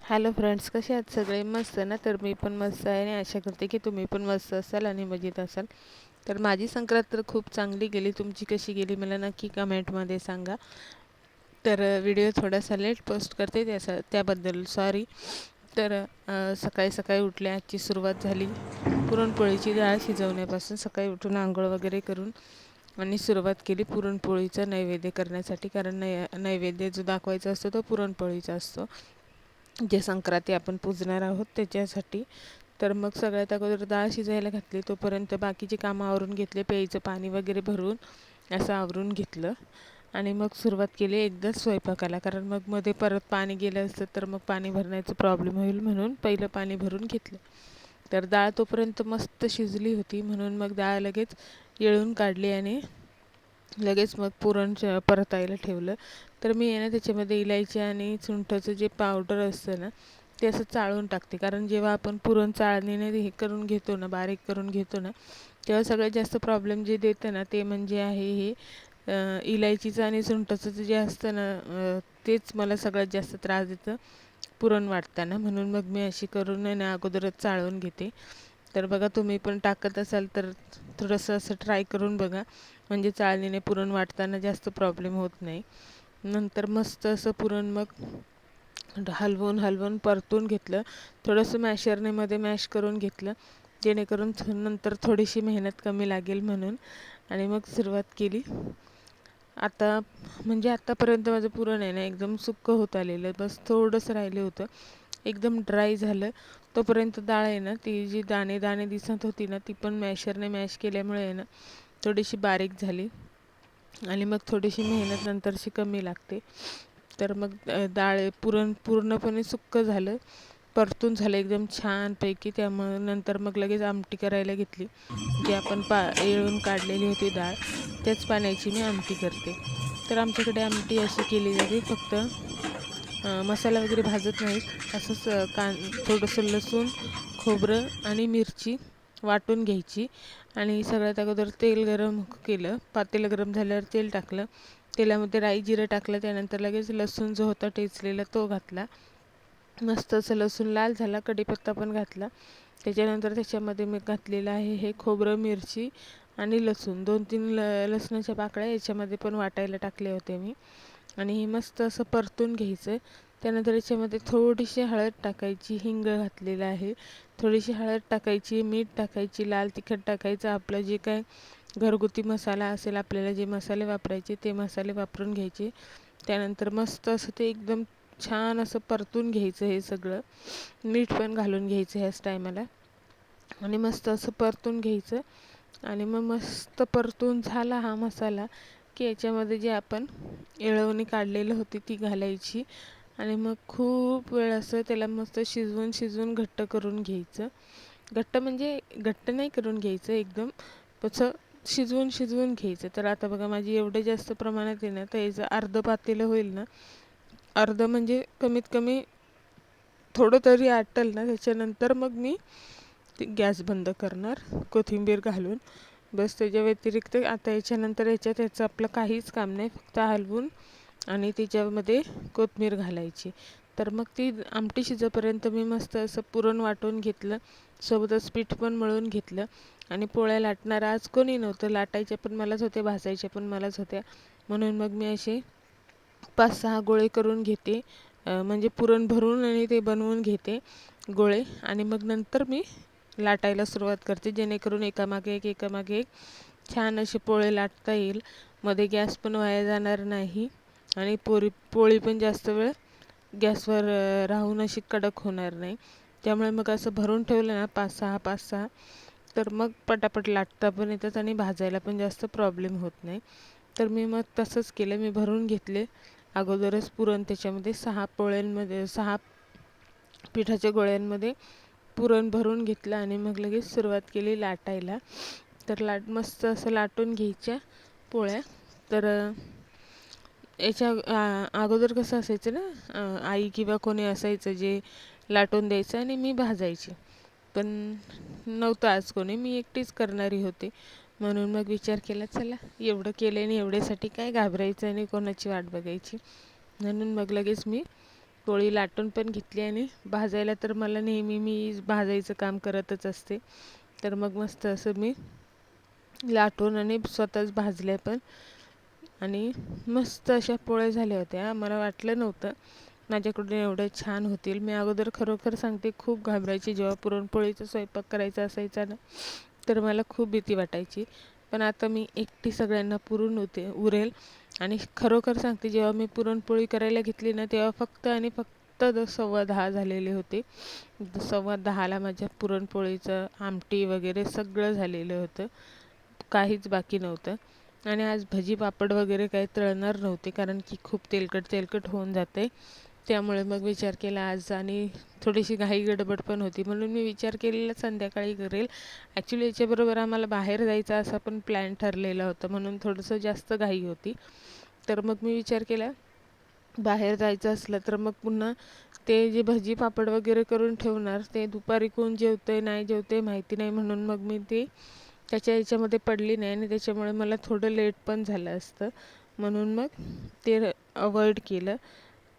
Hello friends, कसे आहात सगळे? मस्त ना? तर मी पण मस्त आहे आणि आशा करते की तुम्ही पण मस्त असाल आणि मजेत असाल. तर माझी संक्रांत तर खूप चांगली गेली. तुमची कशी गेली मला नक्की कमेंटमध्ये सांगा. तर व्हिडिओ थोडासा लेट पोस्ट करते, त्याबद्दल सॉरी. तर सकाळी सकाळी उठले, आजची सुरुवात झाली पुरणपोळीची डाळ शिजवण्यापासून. सकाळी उठून आंघोळ वगैरे करून आणि सुरुवात केली पुरणपोळीचा नैवेद्य करण्यासाठी, कारण नैवेद्य जो दाखवायचा असतो तो पुरणपोळीचा असतो, जे संक्रांती आपण पूजणार आहोत त्याच्यासाठी. तर मग सगळ्यात अगोदर डाळ शिजायला घातली, तोपर्यंत बाकीची कामं आवरून घेतले, प्यायचं पाणी वगैरे भरून असं आवरून घेतलं आणि मग सुरुवात केली एकदाच स्वयंपाकाला, कारण मग मध्ये परत पाणी गेलं असतं तर मग पाणी भरण्याचं प्रॉब्लेम होईल, म्हणून पहिलं पाणी भरून घेतलं. तर डाळ तोपर्यंत मस्त शिजली होती, म्हणून मग डाळ लगेच येळून काढली आणि लगेच मग पुरण परतायला ठेवलं. तर मी आहे ना त्याच्यामध्ये इलायची आणि सुंठाचं जे पावडर असतं ना ते असं चाळून टाकते, कारण जेव्हा आपण पुरण चाळणीने हे करून घेतो ना, बारीक करून घेतो ना, तेव्हा सगळ्यात जास्त प्रॉब्लेम जे देतं ना ते म्हणजे आहे हे इलायचीचं आणि सुंठाचं जे असतं ना, तेच मला सगळ्यात जास्त त्रास देतं पुरण वाटताना. म्हणून मग मी अशी करून आहे ना अगोदरच चाळून घेते. तर बघा, तुम्ही पण टाकत असाल तर थोडंसं असं ट्राय करून बघा, म्हणजे चाळणीने पुरण वाटताना जास्त प्रॉब्लेम होत नाही. नंतर मस्त असं पुरण मग हलवून हलवून परतून घेतलं. थोडंसं मॅशरने मध्ये मॅश करून घेतलं, जेणेकरून नंतर थोडीशी मेहनत कमी लागेल म्हणून. आणि मग सुरुवात केली. आता म्हणजे आत्तापर्यंत माझं पुरण आहे ना एकदम सुक्कं होत आलेलं, बस थोडंसं राहिलं होतं, एकदम ड्राय झालं. तोपर्यंत डाळ आहे ना, ती जी दाणे दाणे दिसत होती ना, ती पण मॅशरने मॅश केल्यामुळे आहे ना थोडीशी बारीक झाली आणि मग थोडीशी मेहनत नंतरशी कमी लागते. तर मग डाळ पुरण पूर्णपणे सुक्कं झालं, परतून झालं एकदम छानपैकी. त्यामुळे नंतर मग लगेच आमटी करायला घेतली. जी आपण येळून काढलेली होती डाळ, त्याच पाण्याची मी आमटी करते. तर आमच्याकडे आमटी अशी केली जाते, फक्त मसाला वगैरे भाजत नाहीत. असंच थोडंसं लसूण, खोबरं आणि मिरची वाटून घ्यायची आणि सगळ्यात अगोदर तेल गरम केलं. पातेलं गरम झाल्यावर तेल टाकलं, तेलामध्ये राई जिरं टाकलं, त्यानंतर लगेच लसूण जो होता टेचलेला तो घातला. मस्त असं लसूण लाल झाला, कढीपत्ता पण घातला. त्याच्यानंतर त्याच्यामध्ये मी घातलेलं आहे हे खोबरं, मिरची आणि लसूण, 2-3 लसणाच्या पाकळ्या याच्यामध्ये पण वाटायला टाकले होते मी. आणि हे मस्त असं परतून घ्यायचं. त्यानंतर याच्यामध्ये थोडीशी हळद टाकायची, हिंग घातलेलं आहे, थोडीशी हळद टाकायची, मीठ टाकायची, लाल तिखट टाकायचं, आपलं जे काय घरगुती मसाला असेल, आपल्याला जे मसाले वापरायचे ते मसाले वापरून घ्यायचे. त्यानंतर मस्त असं ते एकदम छान असं परतून घ्यायचं हे सगळं. मीठ पण घालून घ्यायचं ह्याच टायमाला आणि मस्त असं परतून घ्यायचं. आणि मग मस्त परतून झाला हा मसाला की याच्यामध्ये जे आपण येळवणी काढलेली होती ती घालायची आणि मग खूप वेळ असं त्याला मस्त शिजवून शिजवून घट्ट करून घ्यायचं. घट्ट म्हणजे घट्ट नाही करून घ्यायचं, एकदम असं शिजवून शिजवून घ्यायचं. तर आता बघा, माझी एवढं जास्त प्रमाणात आहे ना, तर याचं अर्धं पातेलं होईल ना, अर्धं म्हणजे कमीत कमी थोडं तरी आटल ना, त्याच्यानंतर मग मी गॅस बंद करणार कोथिंबीर घालून. बस, त्याच्या व्यतिरिक्त आता याच्यानंतर याचं आपलं काहीच काम नाही, फक्त हलवून आणि त्याच्यामध्ये कोथिंबीर घालायची. तर मग ती आमटी शिजेपर्यंत मी मस्त असं पुरण वाटून घेतलं, सोबतच पीठ पण मळून घेतलं. आणि पोळ्या लाटणार आज कोणी नव्हतं, लाटायच्या पण मलाच होत्या, भाजायच्या पण मलाच होत्या, म्हणून मग मी असे 5-6 गोळे करून घेते, म्हणजे पुरण भरून आणि ते बनवून घेते गोळे. आणि मग नंतर मी लाटायला सुरुवात करते, जेणेकरून एकामागे एक एकामागे एक छान असे पोळे लाटता येईल. मध्ये गॅस पण वाया जाणार नाही आणि पोळी पण जास्त वेळ गॅसवर राहून अशी कडक होणार नाही. त्यामुळे मग असं भरून ठेवलं ना 5-6 तर मग पटापट लाटता पण येतात आणि भाजायला पण जास्त प्रॉब्लेम होत नाही. तर मी मग तसंच केलं, मी भरून घेतले अगोदरच पुरण. त्याच्यामध्ये 6 पिठाच्या गोळ्यांमध्ये पुरण भरून घेतलं आणि मग लगेच सुरुवात केली लाटायला. तर मस्त असं लाटून घ्यायच्या पोळ्या. तर याच्या अगोदर कसं असायचं ना, आई किंवा कोणी असायचं जे लाटून द्यायचं आणि मी भाजायची, पण नव्हतं आज कोणी, मी एकटीच करणारी होते. म्हणून मग विचार केला, चला एवढं केलं आणि एवढ्यासाठी काय घाबरायचं आणि कोणाची वाट बघायची. म्हणून मग लगेच मी पोळी लाटून पण घेतली आणि भाजायला तर मला नेहमी मी भाजायचं काम करतच असते. तर मग मस्त असं मी लाटून आणि स्वतःच भाजल्या पण, आणि मस्त अशा पोळ्या झाल्या होत्या. मला वाटलं नव्हतं माझ्याकडून एवढ्या छान होतील. मी अगोदर खरोखर सांगते खूप घाबरायची. जेव्हा पुरणपोळीचा स्वयंपाक करायचा असायचा ना, तर मला खूप भीती वाटायची. पण आता मी एकटी सगळ्यांना पुरून उरेल. आणि खरोखर सांगते, जेव्हा मी पुरणपोळी करायला घेतली ना, तेव्हा फक्त आणि फक्त 10:15 झालेले होते. 10:15ला माझ्या पुरणपोळीचं आमटी वगैरे सगळं झालेलं होतं, काहीच बाकी नव्हतं. आणि आज भजी पापड वगैरे काही तळणार नव्हते, कारण की खूप तेलकट होऊन जाते. त्यामुळे मग विचार केला आज, आणि थोडीशी घाई गडबड पण होती, म्हणून मी विचार केलेला संध्याकाळी करेल. ॲक्च्युली याच्याबरोबर आम्हाला बाहेर जायचा असा पण प्लॅन ठरलेला होता, म्हणून थोडंसं जास्त घाई होती. तर मग मी विचार केला, बाहेर जायचं असलं तर मग पुन्हा ते जे भजी पापड वगैरे करून ठेवणार, ते दुपारी कोण जेवतंय नाही जेवतंय माहिती नाही, म्हणून मग मी ते त्याच्या याच्यामध्ये पडली नाही, आणि त्याच्यामुळे मला थोडं लेट पण झालं असतं, म्हणून मग ते अवॉइड केलं.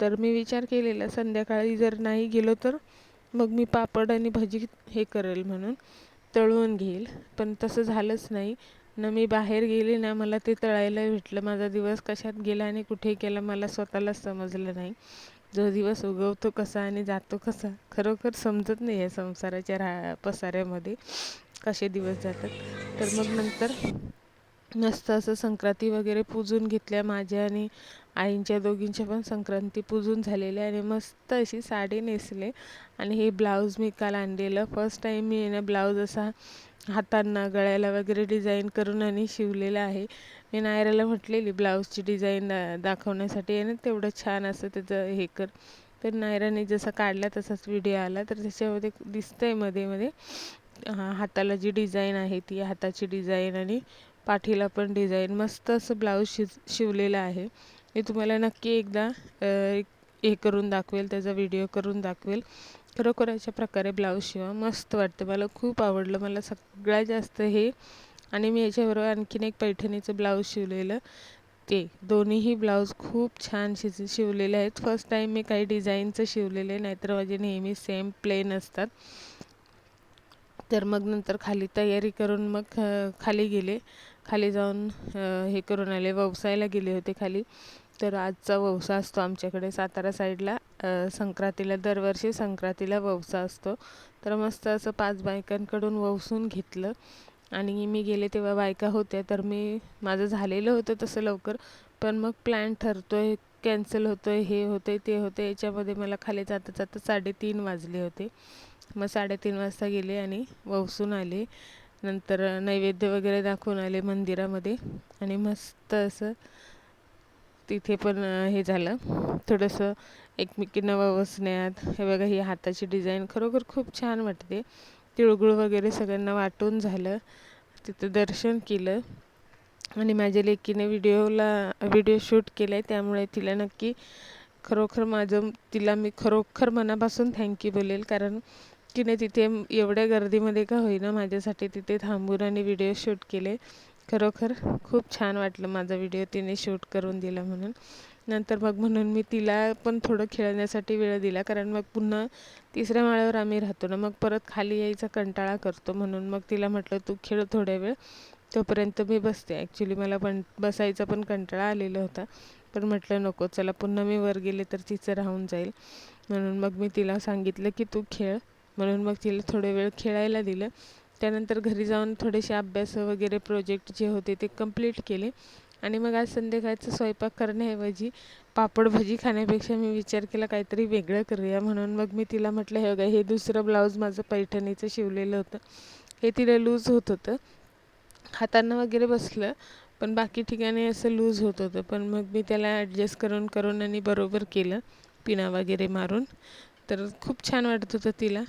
तर मी विचार केलेला संध्याकाळी जर नाही गेलो तर मग मी पापड आणि भजी हे करेल, म्हणून तळून घेईल. पण तसं झालंच नाही ना. मी बाहेर गेले ना, मला ते तळायला भेटलं. माझा दिवस कशात गेला आणि कुठे गेला मला स्वतःलाच समजलं नाही. जो दिवस उगवतो कसा आणि जातो कसा, खरोखर समजत नाही. या संसाराच्या पसाऱ्यामध्ये कसे दिवस जातात. तर मग नंतर मस्त असं संक्रांती वगैरे पूजून घेतल्या. माझ्या आणि आईंच्या दोघींच्या पण संक्रांती पूजून झालेल्या, आणि मस्त अशी साडी नेसले. आणि हे ब्लाऊज मी काल आणलेलं. फर्स्ट टाईम मी ना ब्लाऊज असा हातांना गळ्याला वगैरे डिझाईन करून आणि शिवलेला आहे. मी नायराला म्हटलेली ब्लाऊजची डिझाईन दाखवण्यासाठी, आणि तेवढं छान असं त्याचं हे कर. तर नायराने जसा काढला तसाच व्हिडिओ आला, तर त्याच्यामध्ये दिसतंय मध्ये मध्ये हाताला जी डिझाईन आहे ती हाताची डिझाईन, आणि पाठीला पण डिझाईन. मस्त असं ब्लाऊज शिवलेलं आहे. मी तुम्हाला नक्की एकदा हे करून दाखवेल, त्याचा व्हिडिओ करून दाखवेल. खरोखर अशा प्रकारे ब्लाऊज शिवा, मस्त वाटतं. मला खूप आवडलं. मला सगळ्यात जास्त हे, आणि मी याच्याबरोबर आणखीन एक पैठणीचं ब्लाऊज शिवलेलं, ते दोन्हीही ब्लाऊज खूप छान शिवलेले आहेत. फर्स्ट टाईम मी काही डिझाईनचं शिवलेलं आहे, नाहीतर माझे नेहमी सेम प्लेन असतात. तर मग नंतर खाली तयारी करून मग खाली गेले. खाली जाऊन हे करून आले, ववसायला गेले होते खाली. तर आजचा ववसा असतो आमच्याकडे सातारा साईडला. संक्रांतीला, दरवर्षी संक्रांतीला ववसा असतो. तर मस्त असं 5 बायकांकडून ववसून घेतलं. आणि मी गेले तेव्हा बायका होत्या, तर माझं झालेलं होतं तसं लवकर, पण मग प्लॅन ठरतोय, कॅन्सल होतोय, हे होतंय ते होतं, याच्यामध्ये मला खाली जाता जाता 3:30 वाजले होते. मग 3:30 वाजता गेले आणि ववसून आले. नंतर नैवेद्य वगैरे दाखवून आले मंदिरामध्ये, आणि मस्त असं तिथे पण हे झालं थोडंसं एकमेकींना ववसण्यात. हे बघा, ही हाताची डिझाईन खरोखर खूप छान वाटते. तिळगुळ वगैरे सगळ्यांना वाटून झालं. तिथं दर्शन केलं, आणि माझ्या लेकीने व्हिडिओ शूट केला आहे, त्यामुळे तिला नक्की तिला मी खरोखर मनापासून थँक्यू बोलेल. कारण तिने तिथे एवढ्या गर्दीमध्ये का होईना माझ्यासाठी तिथे थांबून आणि व्हिडिओ शूट केले. खरोखर खूप छान वाटलं माझा व्हिडिओ तिने शूट करून दिला म्हणून. नंतर मग म्हणून मी तिला पण थोडं खेळण्यासाठी वेळ दिला, कारण मग पुन्हा 3ऱ्या माळ्यावर आम्ही राहतो ना, मग परत खाली यायचा कंटाळा करतो. म्हणून मग तिला म्हटलं तू खेळ थोड्या वेळ, तोपर्यंत मी बसते. ॲक्च्युली मला पण बसायचा पण कंटाळा आलेला होता, पण म्हटलं नको, चला पुन्हा मी वर गेले तर तिचं राहून जाईल. म्हणून मग मी तिला सांगितलं की तू खेळ, म्हणून मग तिला थोडे वेळ खेळायला दिलं. त्यानंतर घरी जाऊन थोडेसे अभ्यास वगैरे प्रोजेक्ट जे होते ते कंप्लीट केले. आणि मग आज संध्याकाळचं स्वयंपाक करण्याऐवजी पापड भजी खाण्यापेक्षा मी विचार केला काहीतरी वेगळं करूया. म्हणून मग मी तिला म्हटलं, हे बघा, हे दुसरं ब्लाऊज माझं पैठणीचं शिवलेलं होतं, हे तिला लूज होत होतं, हातांना वगैरे बसलं, पण बाकी ठिकाणी असं लूज होत होतं. पण मग मी त्याला ॲडजस्ट करून आणि बरोबर केलं पिना वगैरे मारून. तर खूप छान वाटत होतं तिला.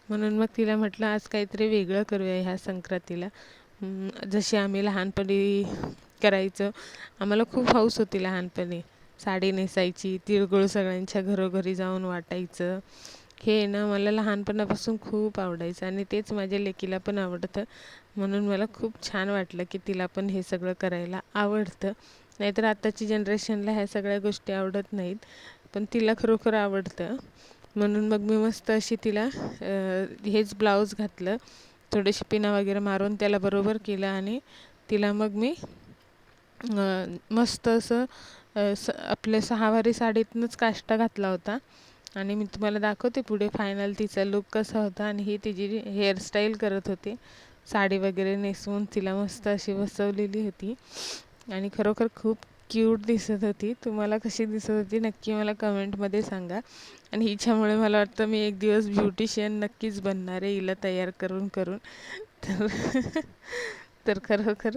म्हणून मग तिला म्हटलं आज काहीतरी वेगळं करूया ह्या संक्रांतीला. जशी आम्ही लहानपणी करायचं, आम्हाला खूप हौस होती लहानपणी. साडी नेसायची, तिळगुळ सगळ्यांच्या घरोघरी जाऊन वाटायचं. हे ना मला लहानपणापासून खूप आवडायचं, आणि तेच माझ्या लेकीला पण आवडतं. म्हणून मला खूप छान वाटलं की तिला पण हे सगळं करायला आवडतं. नाहीतर आत्ताची जनरेशनला ह्या सगळ्या गोष्टी आवडत नाहीत. पण तिला खरोखर आवडतं. म्हणून मग मी मस्त अशी तिला हेच ब्लाऊज घातलं, थोडेसे पिना वगैरे मारून त्याला बरोबर केलं आणि तिला मग मी मस्त असं आपल्या सहावारी साडीतनंच काष्टा घातला होता आणि मी तुम्हाला दाखवते पुढे फायनल तिचा लुक कसा होता. आणि ही तिची हेअरस्टाईल करत होते, साडी वगैरे नेसवून तिला मस्त अशी बसवलेली होती आणि खरोखर खूप क्यूट दिसत होती. तुम्हाला कशी दिसत होती नक्की मला कमेंटमध्ये सांगा. आणि हिच्यामुळे मला वाटतं मी एक दिवस ब्युटिशियन नक्कीच बनणार आहे, हिला तयार करून करून. तर तर खरोखर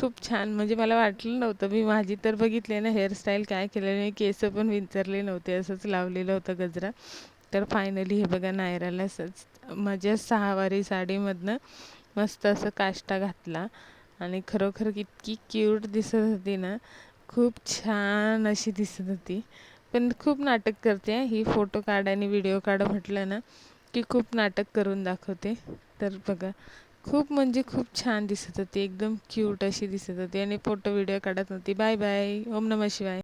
खूप छान, म्हणजे मला वाटलं नव्हतं. मी माझी तर बघितले ना हेअरस्टाईल काय केलेलं, मी केस पण विंचरले नव्हते, असंच लावलेलं होतं गजरा. तर फायनली हे बघा नायराला माझ्या सहावारी साडीमधनं मस्त असं काष्टा घातला आणि खरोखर इतकी क्यूट दिसत होती ना, खूप छान अशी दिसत होती. पण खूप नाटक करते ही, फोटो काढ आणि व्हिडिओ काढ म्हटलं ना की खूप नाटक करून दाखवते. तर बघा खूप म्हणजे खूप छान दिसत होती, एकदम क्यूट अशी दिसत होती आणि फोटो व्हिडिओ काढत नव्हती. Bye bye. ओम नमः शिवाय.